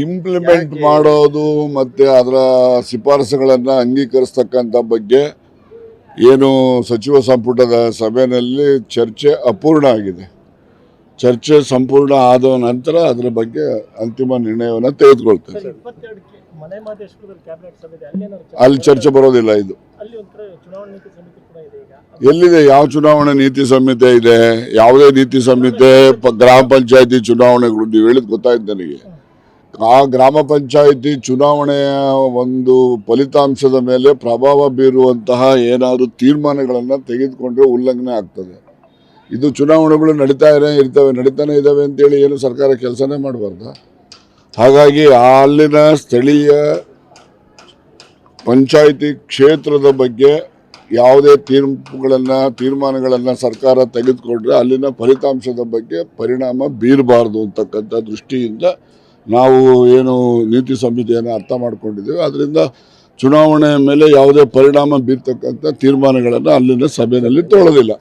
Implement ಮಾಡೋದು ಮತ್ತು ಅದರ ಶಿಫಾರಸುಗಳನ್ನು ಅಂಗೀಕರಿಸ್ತಕ್ಕಂಥ ಬಗ್ಗೆ ಏನು ಸಚಿವ ಸಂಪುಟದ ಸಭೆಯಲ್ಲಿ ಚರ್ಚೆ ಅಪೂರ್ಣ ಆಗಿದೆ. ಚರ್ಚೆ ಸಂಪೂರ್ಣ ಆದ ನಂತರ ಅದರ ಬಗ್ಗೆ ಅಂತಿಮ ನಿರ್ಣಯವನ್ನು ತೆಗೆದುಕೊಳ್ತೇವೆ. ಅಲ್ಲಿ ಚರ್ಚೆ ಬರೋದಿಲ್ಲ. ಇದು ಎಲ್ಲಿದೆ? ಯಾವ ಚುನಾವಣಾ ನೀತಿ ಸಂಹಿತೆ ಇದೆ? ಯಾವುದೇ ನೀತಿ ಸಂಹಿತೆ ಗ್ರಾಮ ಪಂಚಾಯತಿ ಚುನಾವಣೆಗಳು ನೀವು ಹೇಳಿದ್ ಗೊತ್ತಾಯ್ತು ನನಗೆ. ಆ ಗ್ರಾಮ ಪಂಚಾಯತಿ ಚುನಾವಣೆಯ ಒಂದು ಫಲಿತಾಂಶದ ಮೇಲೆ ಪ್ರಭಾವ ಬೀರುವಂತಹ ಏನಾದರೂ ತೀರ್ಮಾನಗಳನ್ನು ತೆಗೆದುಕೊಂಡ್ರೆ ಉಲ್ಲಂಘನೆ ಆಗ್ತದೆ. ಇದು ಚುನಾವಣೆಗಳು ನಡೀತಾನೆ ಇದ್ದಾವೆ ಅಂತೇಳಿ ಏನು ಸರ್ಕಾರ ಕೆಲಸನೇ ಮಾಡಬಾರ್ದು. ಹಾಗಾಗಿ ಅಲ್ಲಿನ ಸ್ಥಳೀಯ ಪಂಚಾಯಿತಿ ಕ್ಷೇತ್ರದ ಬಗ್ಗೆ ಯಾವುದೇ ತೀರ್ಮಾನಗಳನ್ನು ಸರ್ಕಾರ ತೆಗೆದುಕೊಂಡ್ರೆ ಅಲ್ಲಿನ ಫಲಿತಾಂಶದ ಬಗ್ಗೆ ಪರಿಣಾಮ ಬೀರಬಾರ್ದು ಅಂತಕ್ಕಂಥ ದೃಷ್ಟಿಯಿಂದ ನಾವು ಏನು ನೀತಿ ಸಂಹಿತೆಯನ್ನು ಅರ್ಥ ಮಾಡ್ಕೊಂಡಿದ್ದೇವೆ. ಅದರಿಂದ ಚುನಾವಣೆ ಮೇಲೆ ಯಾವುದೇ ಪರಿಣಾಮ ಬೀರ್ತಕ್ಕಂಥ ತೀರ್ಮಾನಗಳನ್ನು ಅಲ್ಲಿನ ಸಭೆಯಲ್ಲಿ ತೊಗೊಳ್ಳೋದಿಲ್ಲ.